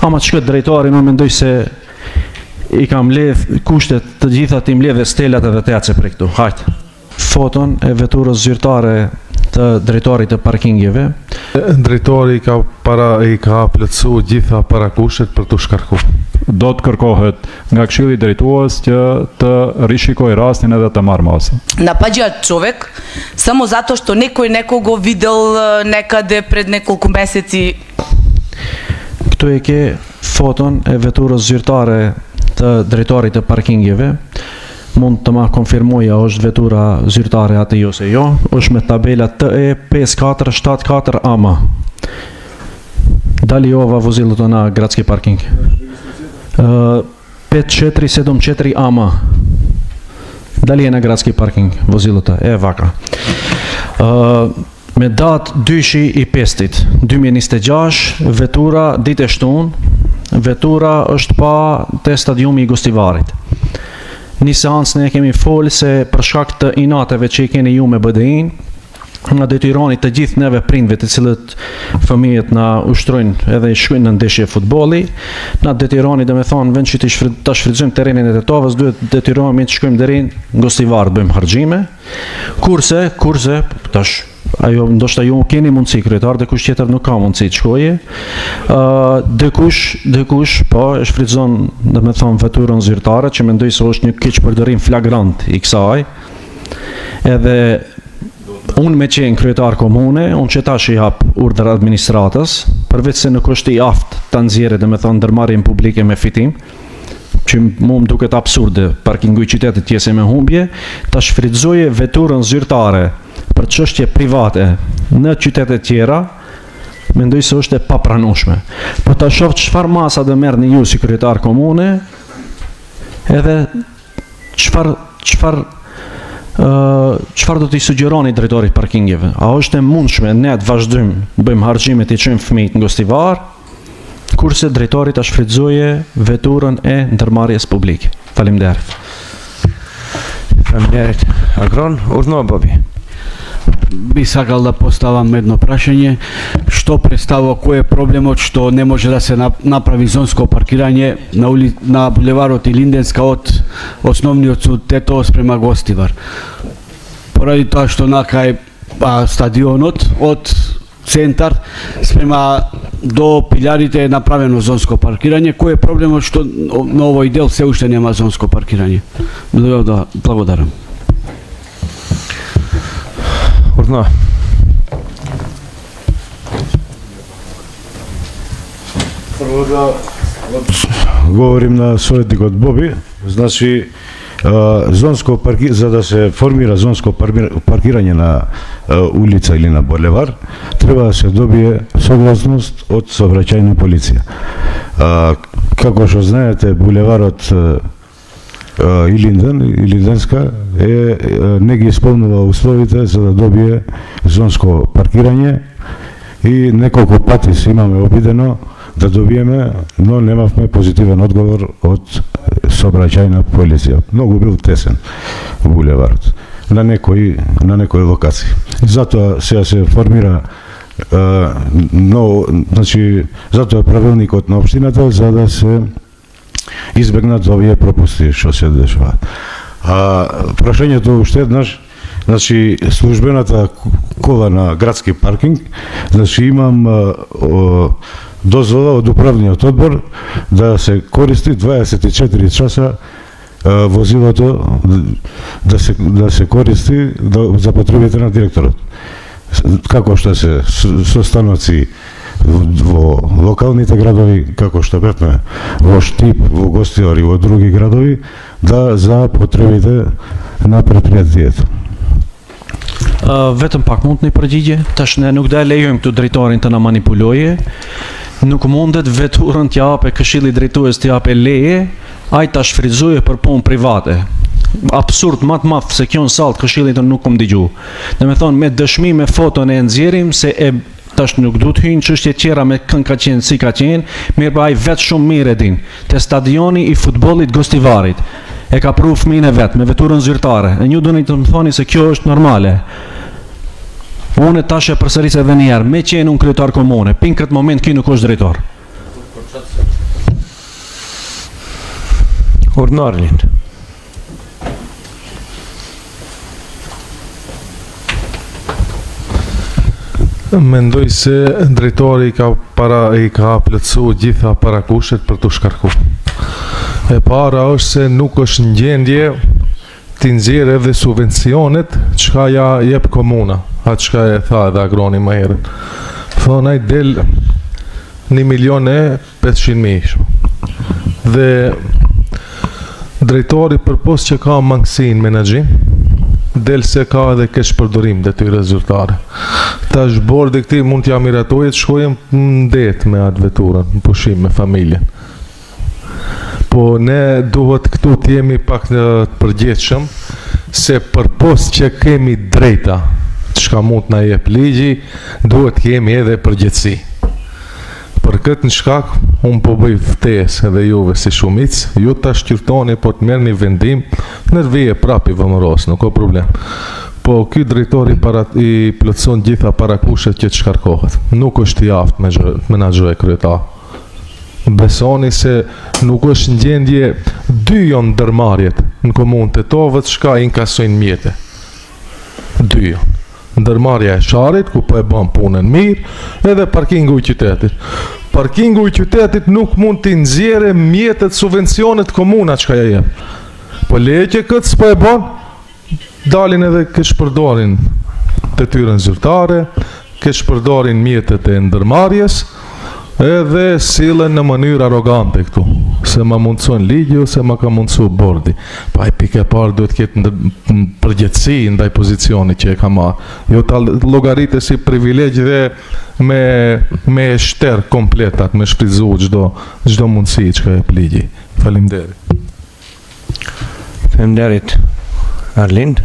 Ama që këtë drejtari më mendoj se i kam ledh kushtet të gjitha ti mledh dhe stelat edhe të jace për këtu. Hajtë. Foton e veturës zyrtare të drejtorit të parkingeve. Drejtori i ka plotësuar gjitha parakushtet për të shkarku. Do të kërkohet nga këshilli drejtues që të rishikoj rastin edhe të marrë masë. Нападя човек само zato što neko го videl nekade pred nekoliko meseci. Këtu e ke foton e veturës zyrtare të drejtorit të parkingeve. Mund të ma konfirmoja është vetura zyrtare atë jo se jo, është me tabela TE 5474 AMA. Dali ova vozilo të na gradski parking. 5474 AMA. Dali e na gradski parking vozilo të e vaka. Me datë 2/5 2026, vetura ditë e shtun, vetura është pa te stadiumi i Gostivarit. Një seancë ne kemi folë se për shkak të inateve që i keni ju me BDI-n, nga detyroni të gjithë neve prindve të cilët fëmijët na ushtrojnë edhe shkojnë në ndeshje futbolli, na detyroni dhe me thonë vend që të shfrytëzojmë terrenin e Tetovës, duhet detyroni të shkojmë deri në Gostivar të bëjmë harxhime, kurse tash ajo ndoshta ju keni mundësi kryetar dhe kush tjetër nuk ka mundësi të shkoje. Dikush po e shfrytëzon dhe me thonë veturën zyrtare që mendoj se është një keq përdorim flagrant i kësaj. Edhe unë me qenë kryetar komune, unë që tash i hap urdhër administratës, përveç se nuk është i aftë të nxjerrë dhe me thonë ndërmarrjen publike me fitim, që mu më duket absurde, parkingu i qytetit tjese me humbje, ta shfrytëzoje veturën zyrtare për çështje private në qytetet tjera, mendoj se është e papranueshme. Po ta shoh çfarë masa do merrni ju si kryetar komune, edhe çfarë do t'i sugjeroni drejtorit parkingeve? A është e mundshme ne të vazhdojmë bëjmë harxhime të çojmë fëmijët në Gostivar, kurse drejtorit ta shfrytëzoje veturën e ndërmarrjes publike? Faleminderit. Faleminderit. Agron, urno babi. Би сакал да поставам едно прашање, што представува кој е проблемот што не може да се направи зонско паркирање на булеварот Илинденска од основниот суд Тетово спрема Гостивар. Поради тоа што накај стадионот од центар спрема до пилярите е направено зонско паркирање, кој е проблемот што на овој дел се уште нема зонско паркирање? Благодарам. Urno. Prvo da govorim na sovetnikot Bobi, znači за да се формира зонско паркирање на улица или на булевар, треба да се добие согласност од сообраќајна полиција. Како што знаете, булеварот Илинденска не ги исполнува условите за да добие зонско паркирање и неколку пати се имаме обидено да добиеме, но немавме позитивен одговор од сообраќајна полиција. Многу бил тесен булеварот на некои локации. Затоа сега се формира значи затоа правилникот на општината за да се избегнат овие пропусти што се дешаваат. Прашањето уште еднаш, значи службената кола на градски паркинг, значи имам дозвола од управниот одбор да се користи 24 часа возилото да се користи за потребите на директорот. Како што се состаноци во локалните градови, како што бевме во Штип, во Гостивар и во други градови, да за потребите на предпријатието. Vetëm pak mund një përgjigje, tash ne nuk da lejojmë këtu drejtorin të na manipuloje, nuk mundet veturën t'jape, këshilli drejtues t'jape leje, ai ta shfrytëzoje për punë private. Absurd më të madh se kjo në sallë këshillit të nuk kom digju. Dhe me thonë, me dëshmi me foton e nxjerrim se tash nuk du të hyjnë çështje tjera me kënd ka qenë si ka qenë, mirë pa ai vetë shumë mirë e din. Te stadioni i futbollit Gostivarit e ka pru fëmijën e vet me veturën zyrtare. E ju doni të më thoni se kjo është normale. Unë tash e përsëris edhe një herë, me qenë unë kryetar komune, pin këtë moment ky nuk është drejtor. Urdhnari lind. Mendoj se drejtori i ka plotësuar gjitha parakushet për të shkarku. E para është se nuk është në gjendje t'i nxjerrë edhe subvencionet çka ja jep komuna, atë çka e tha edhe Agroni më herët. Thonë ai del 1.500.000. Dhe drejtori përpos që ka mangësinë menaxhim, del se ka edhe kesh përdorim detyre zyrtare. Tash bordi këti mund t'ja miratojë të shkojmë në det me atë veturën, në pushim me familjen. Po ne duhet këtu t'jemi pak të përgjithshëm, se përpos që kemi drejta, çka mund na jep ligji, duhet kemi edhe përgjegjësi. Për këtë në shkak, unë po bëj ftesë edhe juve si shumicë, ju ta shqyrtoni po të merrni vendim, nervije prapi vëmëros, nuk ka problem. Po ky drejtori i plotëson gjitha parakushet që të shkarkohet. Nuk është i aftë me menaxhoj kryetar. Besoni se nuk është në gjendje dy janë ndërmarrjet në komunë Tetovës çka inkasojnë mjete. Dy janë. Ndërmarrja e sharit, ku po e bën punën mirë, edhe parkingu i qytetit. Parkingu i qytetit nuk mund t'i nxjerrë mjetet subvencionet komuna çka ja jep. Po leje këtë s'po e bën, dalin edhe kesh përdorin detyrën zyrtare, kesh përdorin mjetet e ndërmarrjes, edhe sillen në mënyrë arrogante këtu, se ma mundson ligji ose ma ka mundsu bordi. Pa e pikë e parë duhet ketë përgjegjësi ndaj pozicionit që e ka marrë. Jo ta llogaritë si privilegj dhe me shter kompletat, me shfrytzu çdo mundësi që jep ligji. Faleminderit. Faleminderit. Arlind.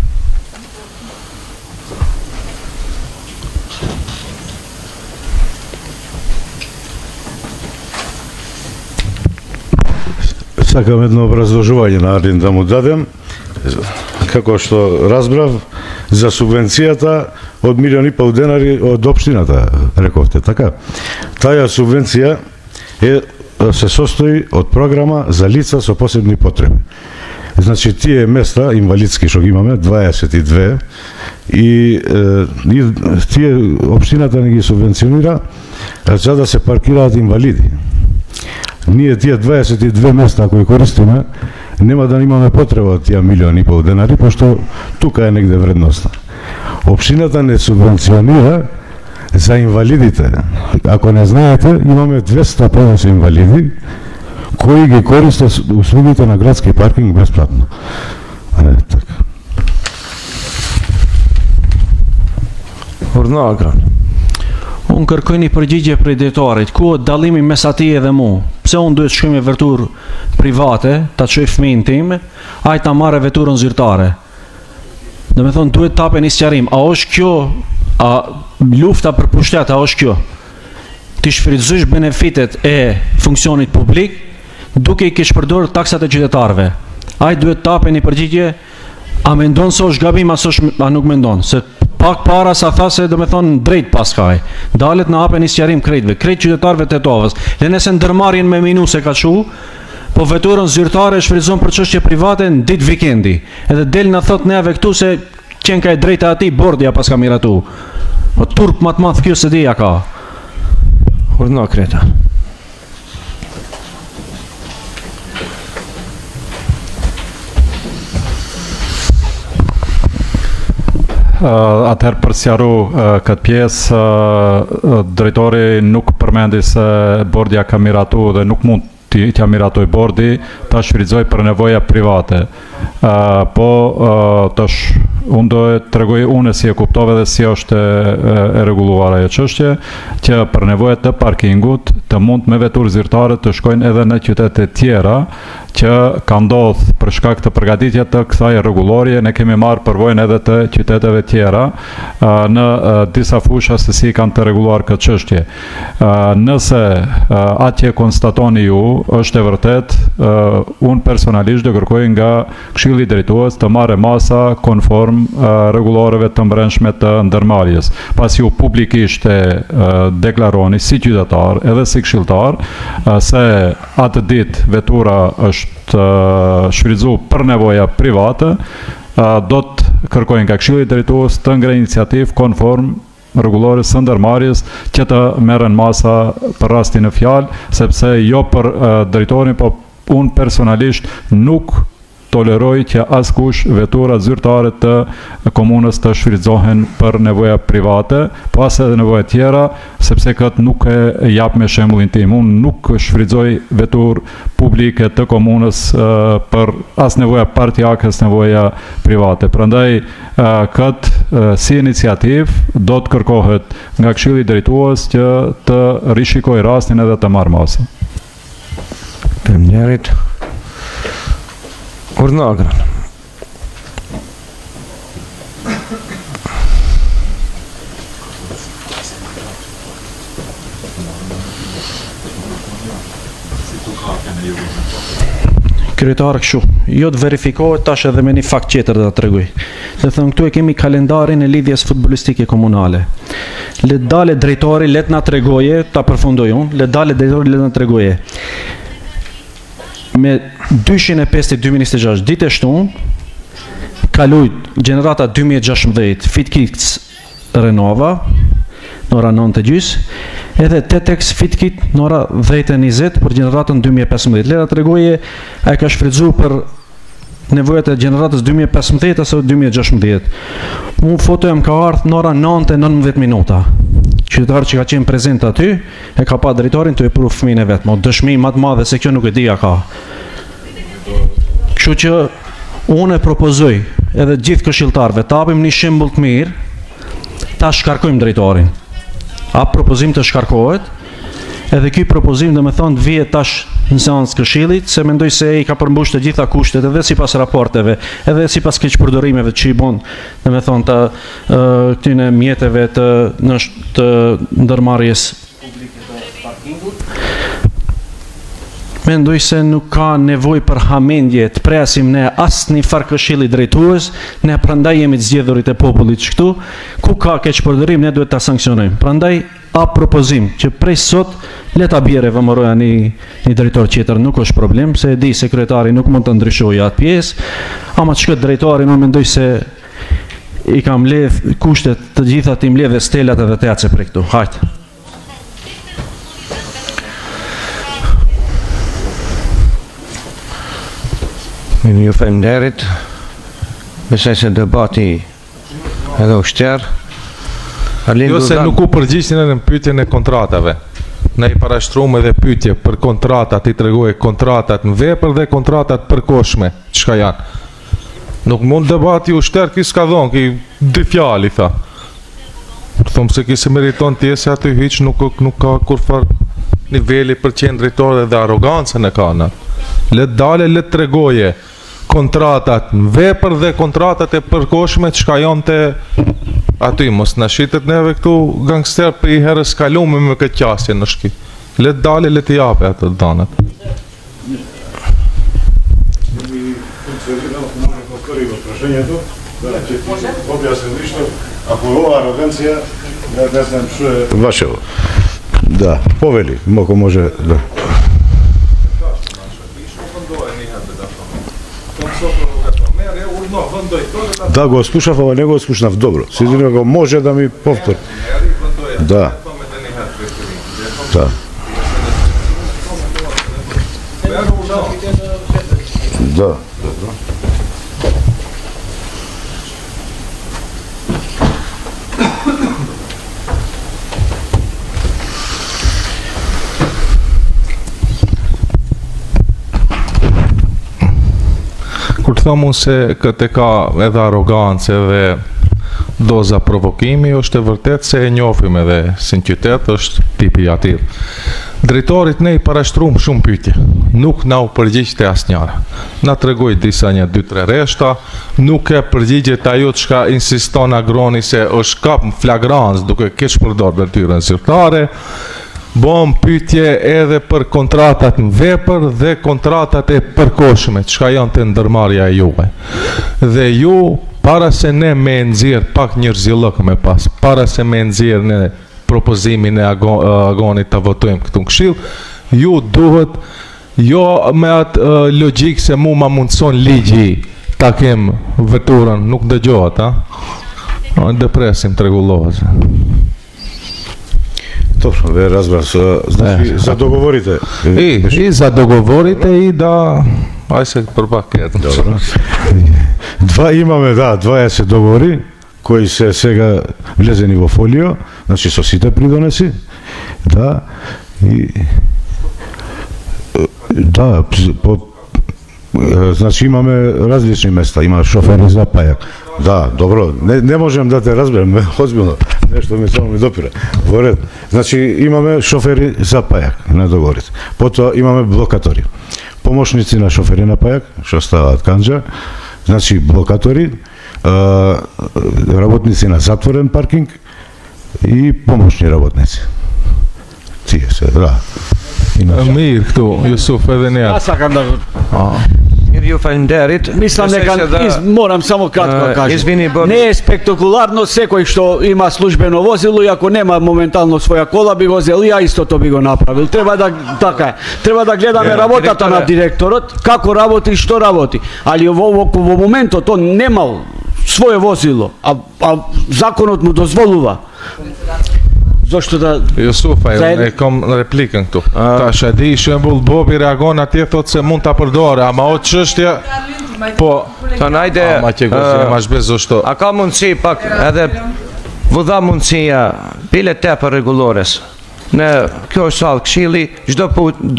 Сакам едно образложување на Арлин да му дадем, како што разбрав, за субвенцијата од 1,5 милиони денари од општината, рековте, така? Таја субвенција се состои од програма за лица со посебни потреби. Значи, тие места, инвалидски, што ги имаме, 22, и тие општината не ги субвенционира за да се паркираат инвалиди. Ние тие 22 места кои користиме, нема да имаме потреба од тие 1,5 милиони денари, пошто тука е негде вредноста. Општината не субвенционира за инвалидите. Ако не знаете, имаме 200 повеќе инвалиди кои ги користат услугите на градски паркинг бесплатно. Така. Urdhnari. Unë kërkoj një përgjigje prej drejtorit, ku është dallimi mes atij dhe mu? Pse unë duhet shkoj me veturë private, ta çoj fëmijën tim, ai ta marrë veturën zyrtare. Do me thonë duhet tape një sqarim, a është kjo, a lufta për pushtet, a është kjo? Ti shfrytëzosh benefitet e funksionit publik, duke i kesh përdorur taksat e qytetarëve. Ai duhet tape një përgjigje, a mendon se është gabim, a nuk mendon, se pak para sa tha se do me thonë drejt pas kaj. Dalet në hape një sqarim krejtve, krejt qytetarëve të Tetovës. Le nëse ndërmarrjen me minu se ka qu, po veturën zyrtare shfrytëzon për çështje private në ditë vikendi. Edhe del na thot neve këtu se qenë ka e drejta ati, bordja pas ka miratu. Po turp matë math kjo se dija ka. Urdhnari kryetar. Atëherë për sqaru këtë pjesë, drejtori nuk përmendi se bordja ka miratu dhe nuk mund t'ja miratoj bordi, ta shfrytëzoj për nevoja private. Po tash unë do e tregoj unë si e kuptove dhe si është e rregulluar ajo çështje, që për nevojat të parkingut të mund me veturë zyrtare të shkojnë edhe në qytete tjera që ka ndodhur për shkak të përgatitjes të kësaj rregullorie. Ne kemi marrë përvojën edhe të qyteteve tjera në disa fusha se si kanë të rregulluar këtë çështje. Nëse atje konstatoni ju është e vërtet, unë personalisht do kërkoj nga Këshilli Drejtues të marrë masa konform rregullareve të brendshme të ndërmarrjes, pasi u publikisht e deklaroni si qytetar edhe si këshilltar se atë ditë vetura është shfrytzuar për nevoja private, do të kërkojnë nga Këshilli Drejtues të ngre iniciativë konform rregullarës së ndërmarrjes që të merren masa për rastin e fjalë, sepse jo për drejtorin, po unë personalisht nuk toleroj që askush vetura zyrtare të komunës të shfrytëzohen për nevoja private, po as edhe nevoja tjera, sepse këtë nuk e jap me shembullin tim. Unë nuk shfrytëzoj veturë publike të komunës për as nevoja partijake, as nevoja private. Prandaj këtë si iniciativë do të kërkohet nga Këshilli Drejtues që të rishikoj rastin edhe të marrë masë. Faleminderit. Urdhënagran. Kryetar kështu, jo të verifikohet tash edhe me një fakt tjetër dhe të tregoj. Dhe thënë këtu e kemi kalendarin e lidhjes futbolistike komunale. Le dale drejtori, let na tregoje, ta përfundoj unë, le dale drejtori, let na tregoje. Me 205-2026 ditë e shtunë, kalujt gjenerata 2016 FitKits Renova, në ora 9:30, edhe Tetex FitKit në ora 10:20 për gjeneratën 2015. Lera të regoje, a e ka shfrytzu për nevojat e gjeneratës 2015 ose 2016. Unë fotojëm ka ardhë në ora 9:19 minuta. Qytetarë që ka qenë prezent aty, e ka pa drejtorin të e pru fëmijën e vetë, mo dëshmi më të madhe se kjo nuk e dija ka. Kështu që unë e propozoj edhe gjithë këshilltarëve të apim një shembull të mirë, ta shkarkojmë drejtorin. A propozim të shkarkohet, edhe ky propozim dhe me thonë të vihet tash në seancë këshillit, se mendoj se i ka përmbush të gjitha kushtet edhe sipas raporteve, edhe sipas keqpërdorimeve që i bën, dhe me thonë të këtyne mjeteve të ndërmarrjes publike të parkingut. Mendoj se nuk ka nevojë për hamendje, të presim ne asnjë farë këshilli drejtues, ne prandaj jemi të zgjedhurit e popullit këtu, ku ka keqpërdorim ne duhet ta sanksionojmë. Prandaj a propozim që prej sot le ta bjerë vëmëroja një drejtor tjetër, nuk është problem, se e di sekretari nuk mund të ndryshojë atë pjesë, ama çka drejtori më mendoj se i kam mbledh kushtet të gjitha të mbledh stelat edhe të jace prej këtu. Hajde. Ju faleminderit. Besoj se debati edhe ushter. Jo se nuk u përgjigjen në pyetjen e kontratave. Ne i parashtruam edhe pyetje për kontratat, i tregoj kontratat në vepër dhe kontratat përkohshme, çka janë. Nuk mund debati ushter ki s'ka dhon, ki dy fjalë tha. Thonë se ki se meriton të jesë aty hiç nuk ka kurfar niveli për qenë drejtor dhe arogancën e kanë. Le dale, le tregoje kontratat në vepër dhe kontratat e përkohshme çka janë te aty, mos na shitet neve këtu gangster për i herës kalume me këtë qasje në shki. Le dale, le të jape atë danët. Вашего. Да, повели, моко може, да. Да, го слушав, ама не го слушнав добро. Сидиме го може да ми повтори. Да. Да. Да. Kur të thomë unë se këtë ka edhe arogancë edhe doza provokimi, është e vërtet se e njofim edhe si në qytet është tipi atir. Drejtorit ne i parashtruam shumë pyetje, nuk na u përgjigjte asnjëra. Na tregoi disa 1-2-3 rreshta, nuk e përgjigjet ajo çka insiston agroni se është kap në flagrancë duke keq përdorur detyrën zyrtare. Bom pyetje edhe për kontratat në vepër dhe kontratat e përkohshme, çka janë të ndërmarrja e juve. Dhe ju para se ne me nxjerr pak njerëzillok me pas, para se me nxjerr në propozimin e agonit të votojmë këtu në këshill, ju duhet jo me atë logjik se mu ma mundson ligji ta kem veturën, nuk dëgjohet, a? Depresim të regullohet. Точно, вие разбрах. Значи, за договорите. И за договорите и да... Ај се пропакет. Добро. Два имаме, да, 20 договори кои се сега влезени во фолио, значи со сите придонеси. Да. И да, значи имаме различни места, има шофери за пајак. Да, добро, не можем да те разберем, озбилно, нешто ми само ми допира. Во ред. Значи имаме шофери за пајак на договорите. Потоа имаме блокатори. Помошници на шофери на пајак, што ставаат канџа, значи блокатори, работници на затворен паркинг и помошни работници. Тие се, да. Mirë këtu, Jusuf, edhe ne Ja sакам да Ju falenderit. Мислам дека морам само кратко да кажам. Не е спектакуларно, секој што има службено возило и ако нема моментално своја кола би го зел, ја истото би го направил. Треба да така е. Треба да гледаме работата на директорот, како работи и што работи. Али во моментот он немал свое возило, а законот му дозволува. Зошто да... Jusuf, e kom replikën këtu. Tash e di shembull Bobi reagon atje thot se mund ta përdore, ama o çështja po Tonajde, ma që gozim ma shbezo shto. a ka mundësi pak edhe vu dha mundësia bile tepër rregullores. Në kjo është sallë këshilli,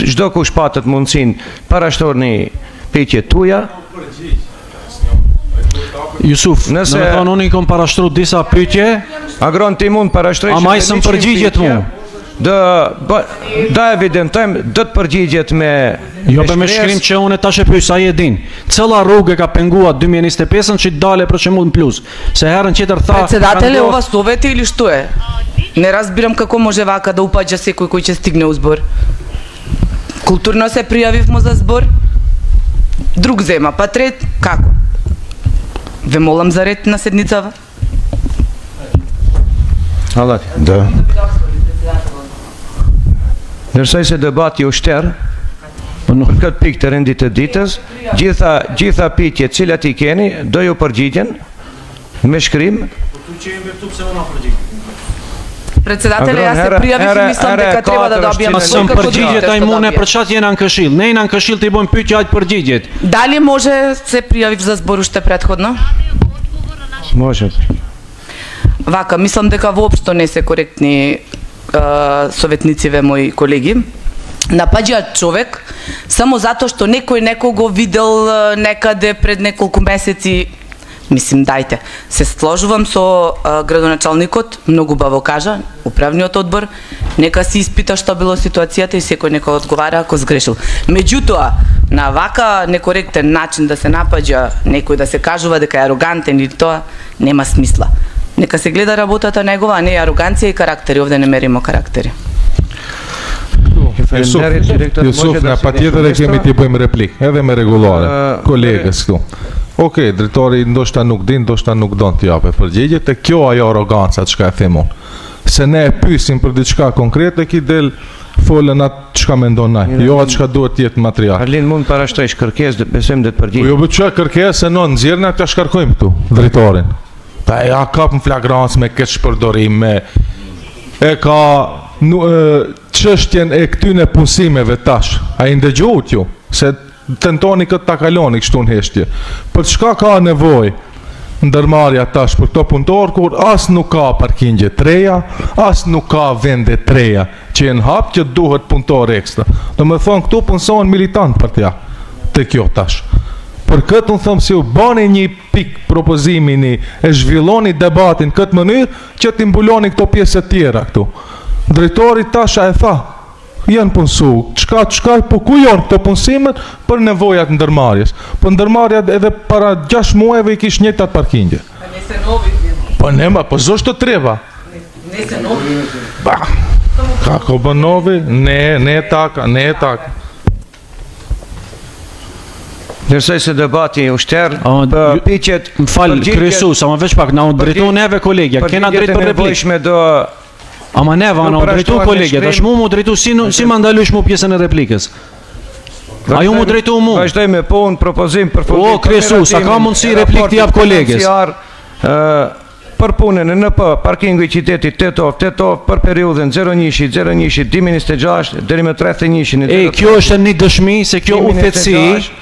çdo kush patët mundësinë parashtorni pyetje tuaja. Jusuf, në me thonë unë i kom parashtru disa pyetje, Agron ti mund parashtroj. ama i sëm përgjigjet mu. Da evidentojmë, do të përgjigjet me Jo për me shkrim që unë tash e pyes sa je din. Cëlla rrugë ka pengua 2025-ën që dale për shembull në plus. Se herën tjetër tha Председателе, ова совете или што е? Не разбирам како може вака да упаѓа секој кој ќе стигне у збор. Културно се пријавивмо за збор. Друг зема, па трет, како? Ве молам за ред на седницава. Hallat. Да. Ndërsoj se debati u shterë, për këtë pikë të rendit të ditës, gjitha pyetjet cilat i keni, do ju përgjigjen me shkrim. Председателе, јас се пријавив и мислам дека треба да добијам Сëm përgjigjet ai mune për çat jena në këshill. Ne jena në këshill të i bëjmë pyetje aq përgjigjet. Дали може се пријавив за збор уште претходно? Може. Вака, мислам дека воопшто не се коректни советнициве мои колеги. Напаѓаат човек само затоа што некој некого видел некаде пред неколку месеци. Мислим, дајте. Се сложувам со градоначалникот, многу баво кажа, управниот одбор, нека си испита што било ситуацијата и секој нека одговара ако сгрешил. Меѓутоа, на вака некоректен начин да се напаѓа некој, да се кажува дека е арогантен или тоа, нема смисла. Нека се гледа работата негова, а не ароганција и карактери. Овде не меримо карактери. Jusuf, na patjetër e kemi t'i bëjmë replik, edhe me rregullore, kolegës këtu. Okej, drejtori ndoshta nuk din, ndoshta nuk don t'i japë përgjigje, te kjo ajo arroganca çka e them unë. Se ne e pyesim për diçka konkrete, ki del folën atë çka mendon ai, jo atë çka duhet të jetë material. Arlin mund parashtrojsh kërkesë, besojmë do të përgjigj. Jo çka kërkesë non nxjerrna ta shkarkojmë këtu drejtorin. Ta ja kap në flagrancë me këtë shpërdorim, me e ka çështjen e këtyne punësimeve tash. A i ndëgjohet ju se tentoni këtë ta kaloni kështu në heshtje. Për çka ka nevojë ndërmarrja tash për këto punëtor kur as nuk ka parkingje treja, as nuk ka vende treja që janë hap që duhet punëtor ekstra. Do me thonë këtu punëson militant për t'ja të kjo tash. Për këtë unë thëmë si u bani një pik propozimini e zhvilloni debatin këtë mënyrë që t'imbuloni këto pjesët tjera këtu. Drejtori tasha e tha, janë punësu, qka, po ku janë këto punësimet për nevojat ndërmarjes. Për ndërmarjat edhe para 6 muajve i kish njëtat parkingje. Po nema, po zështë të treba. Ba, kako bë novi? Ne taka. Ndërsoj se debati ushter, piqet... Më falë, kryesu, sa më veç pak, na unë drejtu neve kolegja, kena drejt për replik. Ama neve, na unë drejtu kolegja, tash mu drejtu, si më ndalush mu pjesën e replikës? A ju mu drejtu mu? Vazhdoj me punë, propozim për fundim. O, kryesu, sa ka mundësi replik t'jap kolegës? Për punën e NP, parkingu i qytetit Tetov për periudhën 01-2026 deri më 31-in. E, kjo është një dëshmi se kjo ufetësi,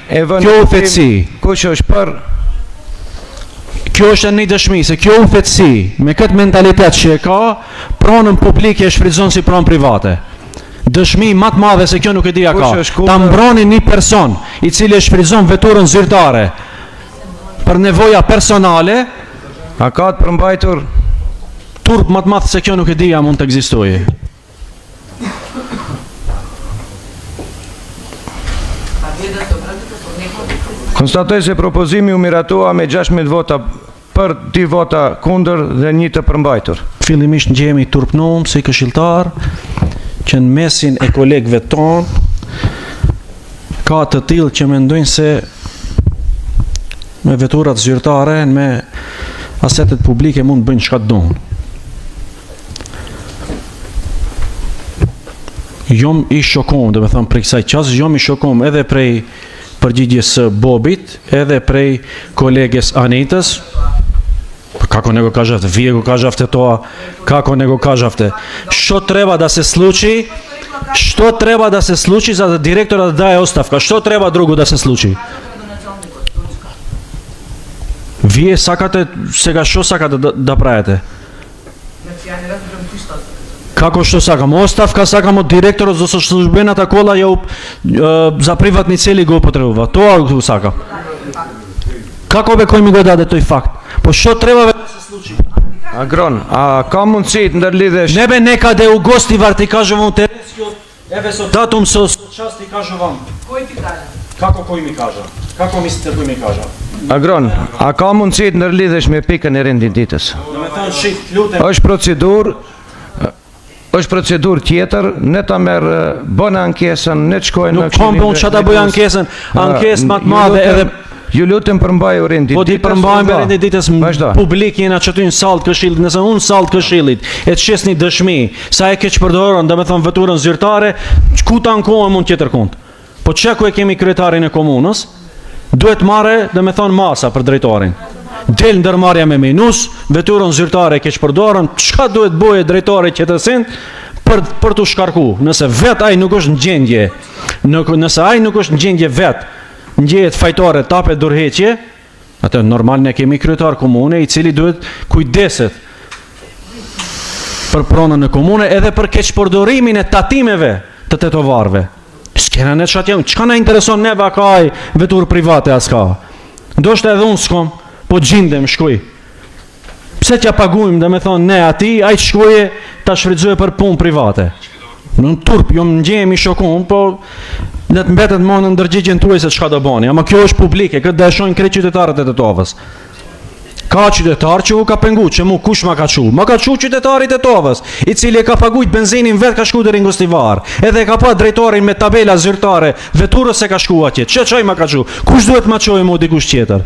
kush është për? Kjo është një dëshmi se kjo ufetësi, me këtë mentalitet që e ka, pronën publike e shfrytëzon si pronë private. Dëshmi më të madhe se kjo nuk e dija ka. Ta mbroni një person i cili e shfrytëzon veturën zyrtare për nevoja personale. A ka të përmbajtur? Turp më të madh se kjo nuk e dija mund të ekzistojë. Konstatoj se propozimi u miratua me 16 vota për 2 vota kundër dhe 1 të përmbajtur. Fillimisht ngjehemi turpnum si këshilltar që në mesin e kolegëve tonë ka të tillë që mendojnë se me veturat zyrtare, me asetet publike mund të bëjnë çka donë. Jom i shokom, dhe me thëmë prej kësaj qasë, jom i shokom edhe prej përgjigjes Bobit, edhe prej koleges Anitës, kako nego kažavte, vije go kažavte toa, kako nego kažavte. Što treba da se sluči za da direktora da daje ostavka, što treba drugo da se sluči? Вие сакате сега што сакате да правите? Како што сакам? Оставка сакам од директорот за службената кола за приватни цели го употребува. Тоа го сакам. Како бе кој ми го даде тој факт? По што треба да се случи? Агрон, а ka mundësi të ndërlidhesh? Не бе некаде у Гостивар ти кажувам Терескиот, еве со датум со час ти кажувам. Кој ти кажа? Како кој ми кажа? Како мислите кој ми кажа? Agron, a ka mundësi të ndërlidhesh me pikën e rendititës? Është procedurë tjetër, ne ta merë bënë ankesën, ne të shkojnë në këshillin. Nuk kam bënë që ta bëjë ankesën, ankesë më të madhe edhe... Ju lutëm përmbaju rendititës. Po ti përmbajmë rendititës publik jena që ty në salë të këshillit, nëse unë salë të këshillit, e të shes një dëshmi, sa e keq përdorën, dhe me thëmë veturën zyrtare, ku ta ankohen mund tjetër kund. Po që ku e kemi kryetarin e komunës, duhet marre dhe me thonë masa për drejtorin. Del ndërmarja me minus, veturën zyrtare keq përdorën, çka duhet boje drejtori qetësin për të shkarku. Nëse vet ai nuk është në gjendje, nëse ai nuk është në gjendje vet, ngjehet fajtare, tapet dorëheqje, atë normal ne kemi kryetar komune i cili duhet kujdeset për pronën e komune edhe për keq përdorimin e tatimeve të tetovarëve. S'kena ne qatë jam, qka na intereson neve a ka aj vetur private as ka? Ndoshta edhe unë s'kom, po gjindem shkuj. Pse t'ja pagujmë dhe me thonë ne ati, aj të shkuje ta shfrytëzoj për punë private. Në turp, jo më ngjemi shokun, po dhe të mbetet më në ndërgjigjen tuaj se çka do bani. Ama kjo është publike, këtë dhe shojnë krejt qytetarët e Tetovës. Ka qytetar që u ka pengu, që mu kush ma ka qu? Ma ka qu qytetarit e Tetovës, i cili e ka pagujt benzinin vet ka shku deri në Gostivar, edhe ka pa drejtorin me tabela zyrtare, veturës e ka shku atje. Çaj ma ka qu? Kush duhet ma qojë mu dikush tjetër?